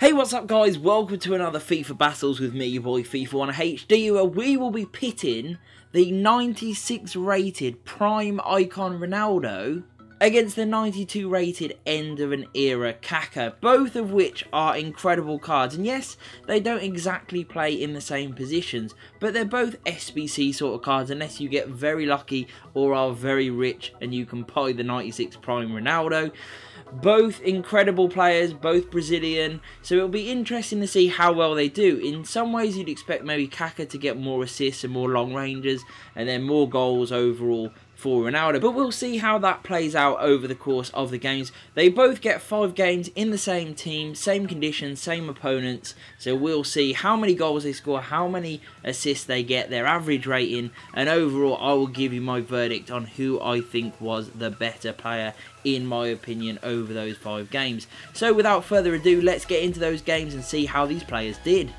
Hey, what's up guys? Welcome to another FIFA Battles with me, your boy FIFA1 HD, where we will be pitting the 96 rated Prime Icon Ronaldo against the 92 rated end of an era Kaka, both of which are incredible cards. And yes, they don't exactly play in the same positions, but they're both SBC sort of cards unless you get very lucky or are very rich and you can buy the 96 Prime Ronaldo. Both incredible players, both Brazilian, so it'll be interesting to see how well they do. In some ways you'd expect maybe Kaka to get more assists and more long ranges and then more goals overall for Ronaldo, but we'll see how that plays out over the course of the games. They both get 5 games in the same team, same conditions, same opponents, so we'll see how many goals they score, how many assists they get, their average rating, and overall I will give you my verdict on who I think was the better player in my opinion over those 5 games. So without further ado, let's get into those games and see how these players did.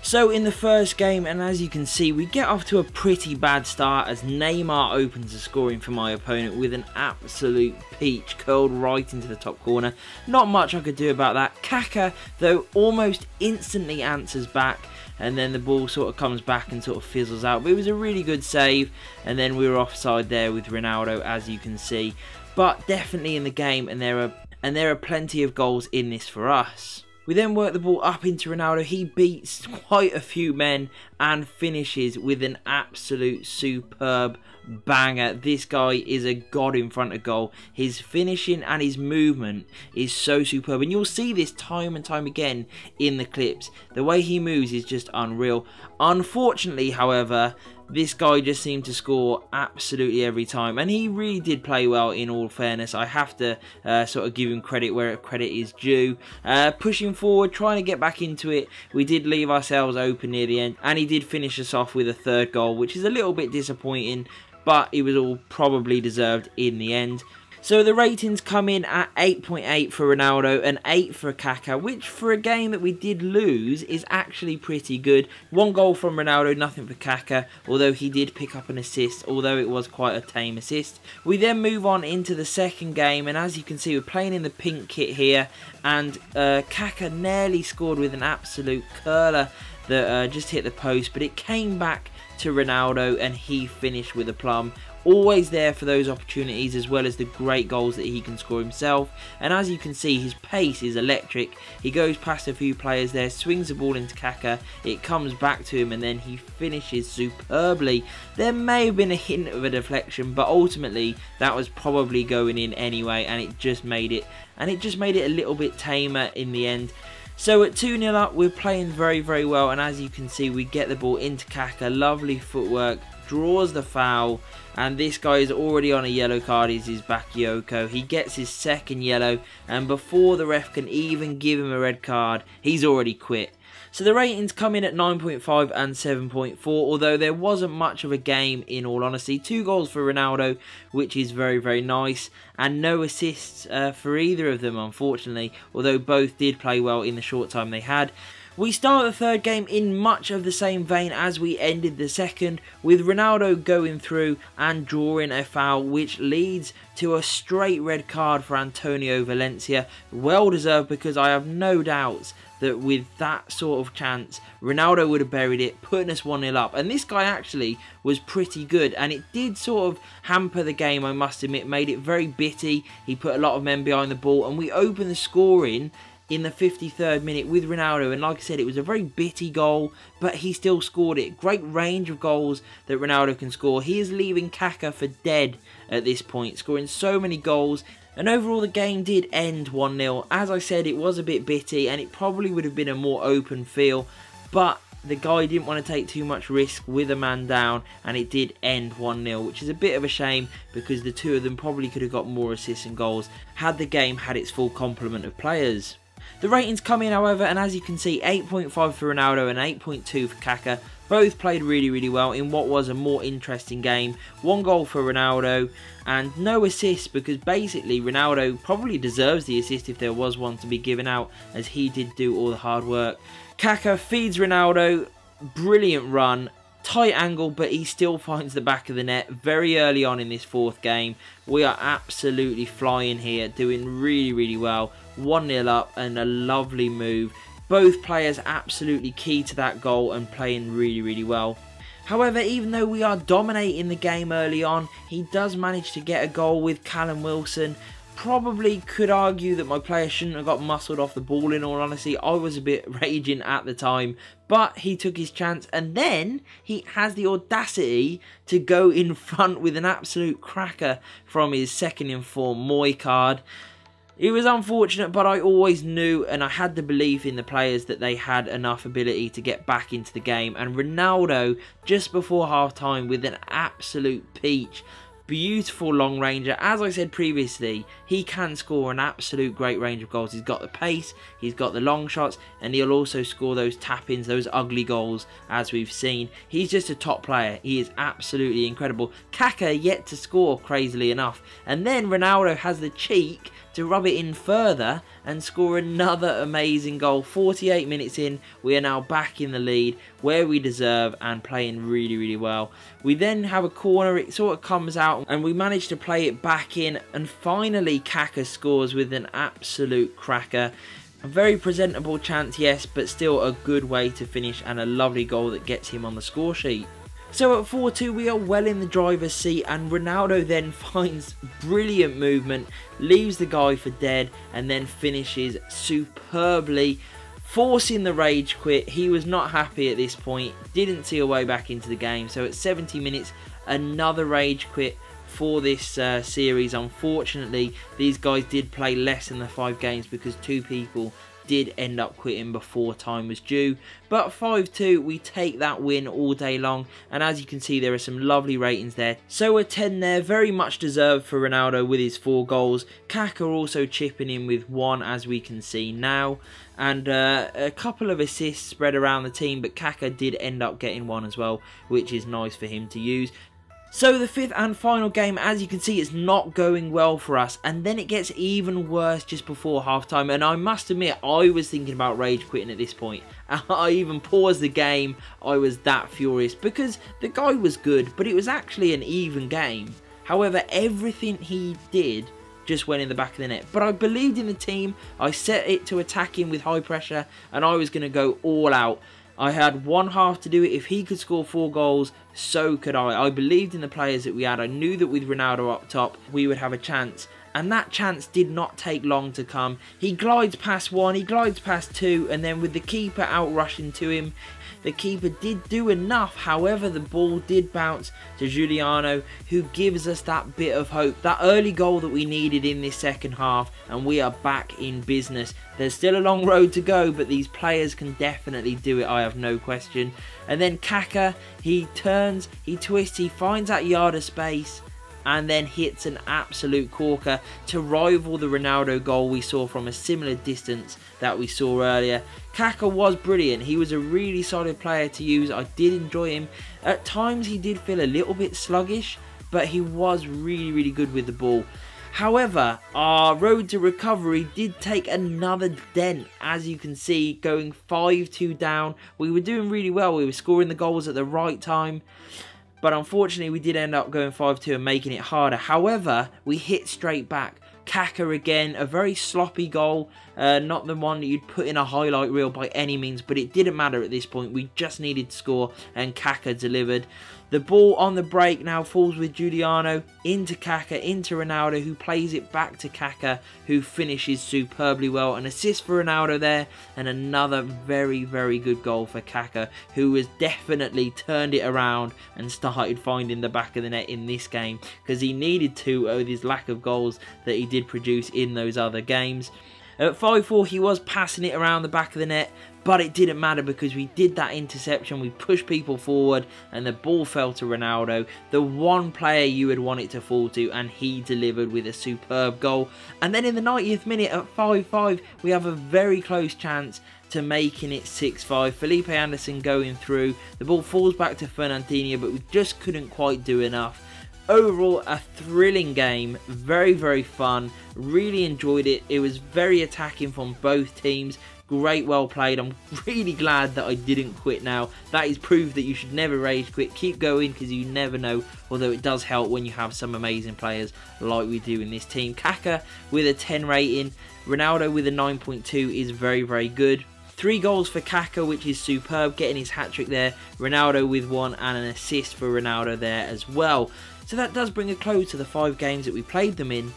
So in the first game, and as you can see, we get off to a pretty bad start as Neymar opens the scoring for my opponent with an absolute peach curled right into the top corner. Not much I could do about that. Kaka, though, almost instantly answers back, and then the ball sort of comes back and sort of fizzles out. But it was a really good save, and then we were offside there with Ronaldo, as you can see. But definitely in the game, and there are plenty of goals in this for us. We then work the ball up into Ronaldo. He beats quite a few men and finishes with an absolute superb banger. This guy is a god in front of goal. His finishing and his movement is so superb, and you'll see this time and time again in the clips. The way he moves is just unreal. Unfortunately, however, this guy just seemed to score absolutely every time, and he really did play well in all fairness. I have to sort of give him credit where credit is due. Pushing forward, trying to get back into it. We did leave ourselves open near the end, and he did finish us off with a 3rd goal, which is a little bit disappointing, but it was all probably deserved in the end. So the ratings come in at 8.8 for Ronaldo and 8 for Kaka, which for a game that we did lose is actually pretty good. 1 goal from Ronaldo, nothing for Kaka, although he did pick up an assist, although it was quite a tame assist. We then move on into the second game, and as you can see, we're playing in the pink kit here, and Kaka nearly scored with an absolute curler that just hit the post, but it came back to Ronaldo and he finished with a plum. Always there for those opportunities, as well as the great goals that he can score himself. And as you can see, his pace is electric. He goes past a few players there, swings the ball into Kaka, it comes back to him, and then he finishes superbly. There may have been a hint of a deflection, but ultimately that was probably going in anyway, and it just made it a little bit tamer in the end. So at 2-0 up, we're playing very, very well, and as you can see, we get the ball into Kaka, lovely footwork, draws the foul, and this guy is already on a yellow card. Is his Bakayoko. He gets his 2nd yellow, and before the ref can even give him a red card, he's already quit. So the ratings come in at 9.5 and 7.4, although there wasn't much of a game in all honesty. 2 goals for Ronaldo, which is very, very nice, and no assists for either of them, unfortunately, although both did play well in the short time they had. We start the 3rd game in much of the same vein as we ended the 2nd, with Ronaldo going through and drawing a foul, which leads to a straight red card for Antonio Valencia. Well deserved, because I have no doubts that with that sort of chance, Ronaldo would have buried it, putting us 1-0 up. And this guy actually was pretty good, and it did sort of hamper the game, I must admit, made it very bitty. He put a lot of men behind the ball, and we opened the scoring in the 53rd minute with Ronaldo, and like I said, it was a very bitty goal, but he still scored it. Great range of goals that Ronaldo can score. He is leaving Kaka for dead at this point, scoring so many goals, and overall the game did end 1-0. As I said, it was a bit bitty, and it probably would have been a more open feel, but the guy didn't want to take too much risk with a man down, and it did end 1-0, which is a bit of a shame, because the 2 of them probably could have got more assists and goals had the game had its full complement of players. The ratings come in, however, and as you can see, 8.5 for Ronaldo and 8.2 for Kaka. Both played really, really well in what was a more interesting game. 1 goal for Ronaldo and no assists, because basically Ronaldo probably deserves the assist if there was one to be given out, as he did do all the hard work. Kaka feeds Ronaldo, brilliant run, tight angle, but he still finds the back of the net very early on in this 4th game. We are absolutely flying here, doing really, really well. 1-0 up and a lovely move Both players absolutely key to that goal and playing really well. However, even though we are dominating the game early on, he does manage to get a goal with Callum Wilson. Probably could argue that my player shouldn't have got muscled off the ball, in all honesty. I was a bit raging at the time, but he took his chance, and then he has the audacity to go in front with an absolute cracker from his second in form Moy card. It was unfortunate, but I always knew and I had the belief in the players that they had enough ability to get back into the game. And Ronaldo, just before half time, with an absolute peach. Beautiful long ranger. As I said previously, he can score an absolute great range of goals. He's got the pace, he's got the long shots, and he'll also score those tap-ins, those ugly goals, as we've seen. He's just a top player. He is absolutely incredible. Kaka yet to score, crazily enough. And then Ronaldo has the cheek to rub it in further and score another amazing goal. 48 minutes in, we are now back in the lead where we deserve and playing really well. We then have a corner, it sort of comes out and we manage to play it back in, and finally Kaka scores with an absolute cracker. A very presentable chance, yes, but still a good way to finish and a lovely goal that gets him on the score sheet. So at 4-2 we are well in the driver's seat, and Ronaldo then finds brilliant movement, leaves the guy for dead and then finishes superbly, forcing the rage quit. He was not happy at this point, didn't see a way back into the game. So at 70 minutes another rage quit for this series. Unfortunately these guys did play less than the 5 games because 2 people did end up quitting before time was due. But 5-2, we take that win all day long, and as you can see there are some lovely ratings there. So a 10 there, very much deserved for Ronaldo with his 4 goals. Kaka also chipping in with 1, as we can see now, and a couple of assists spread around the team, but Kaka did end up getting 1 as well, which is nice for him to use. So the 5th and final game, as you can see, it's not going well for us, and then it gets even worse just before half time. And I must admit, I was thinking about rage quitting at this point. I even paused the game, I was that furious because the guy was good, but it was actually an even game. However, everything he did just went in the back of the net. But I believed in the team, I set it to attack him with high pressure, and I was going to go all out. I had one half to do it. If he could score 4 goals, so could I. I believed in the players that we had. I knew that with Ronaldo up top, we would have a chance. And that chance did not take long to come. He glides past 1, he glides past 2, and then with the keeper out rushing to him, the keeper did do enough. However, the ball did bounce to Giuliano, who gives us that bit of hope. That early goal that we needed in this second half, and we are back in business. There's still a long road to go, but these players can definitely do it, I have no question. And then Kaka, he turns, he twists, he finds that yard of space, and then hits an absolute corker to rival the Ronaldo goal we saw from a similar distance that we saw earlier. Kaka was brilliant. He was a really solid player to use. I did enjoy him. At times he did feel a little bit sluggish, but he was really good with the ball. However, our road to recovery did take another dent, as you can see, going 5-2 down. We were doing really well. We were scoring the goals at the right time. But unfortunately, we did end up going 5-2 and making it harder. However, we hit straight back. Kaka again, a very sloppy goal. Not the one that you'd put in a highlight reel by any means, but it didn't matter at this point. We just needed to score, and Kaka delivered. The ball on the break now falls with Giuliano into Kaka, into Ronaldo, who plays it back to Kaka, who finishes superbly well. An assist for Ronaldo there, and another very good goal for Kaka, who has definitely turned it around and started finding the back of the net in this game, because he needed to with his lack of goals that he did produce in those other games. At 5-4, he was passing it around the back of the net, but it didn't matter because we did that interception, we pushed people forward, and the ball fell to Ronaldo, the one player you would want it to fall to, and he delivered with a superb goal. And then in the 90th minute at 5-5, we have a very close chance to making it 6-5. Felipe Anderson going through, the ball falls back to Fernandinho, but we just couldn't quite do enough. Overall, a thrilling game, very fun, really enjoyed it. It was very attacking from both teams, great, well played. I'm really glad that I didn't quit now. That is proof that you should never rage quit, keep going because you never know, although it does help when you have some amazing players like we do in this team. Kaka with a 10 rating, Ronaldo with a 9.2 is very good. 3 goals for Kaka, which is superb, getting his hat-trick there. Ronaldo with 1 and an assist for Ronaldo there as well. So that does bring a close to the 5 games that we played them in.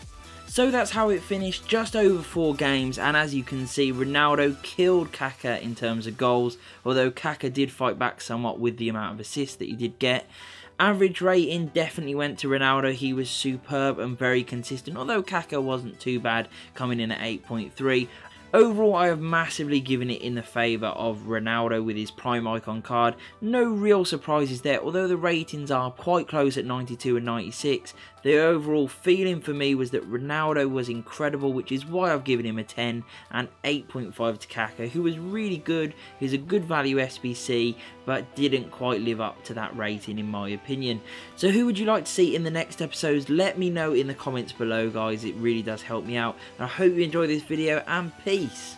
So that's how it finished, just over 4 games, and as you can see, Ronaldo killed Kaka in terms of goals, although Kaka did fight back somewhat with the amount of assists that he did get. Average rating definitely went to Ronaldo. He was superb and very consistent, although Kaka wasn't too bad, coming in at 8.3. Overall, I have massively given it in the favour of Ronaldo with his Prime Icon card. No real surprises there, although the ratings are quite close at 92 and 96. The overall feeling for me was that Ronaldo was incredible, which is why I've given him a 10, and 8.5 to Kaka, who was really good. He's a good value SBC, but didn't quite live up to that rating in my opinion. So who would you like to see in the next episodes? Let me know in the comments below, guys. It really does help me out. And I hope you enjoy this video, and peace.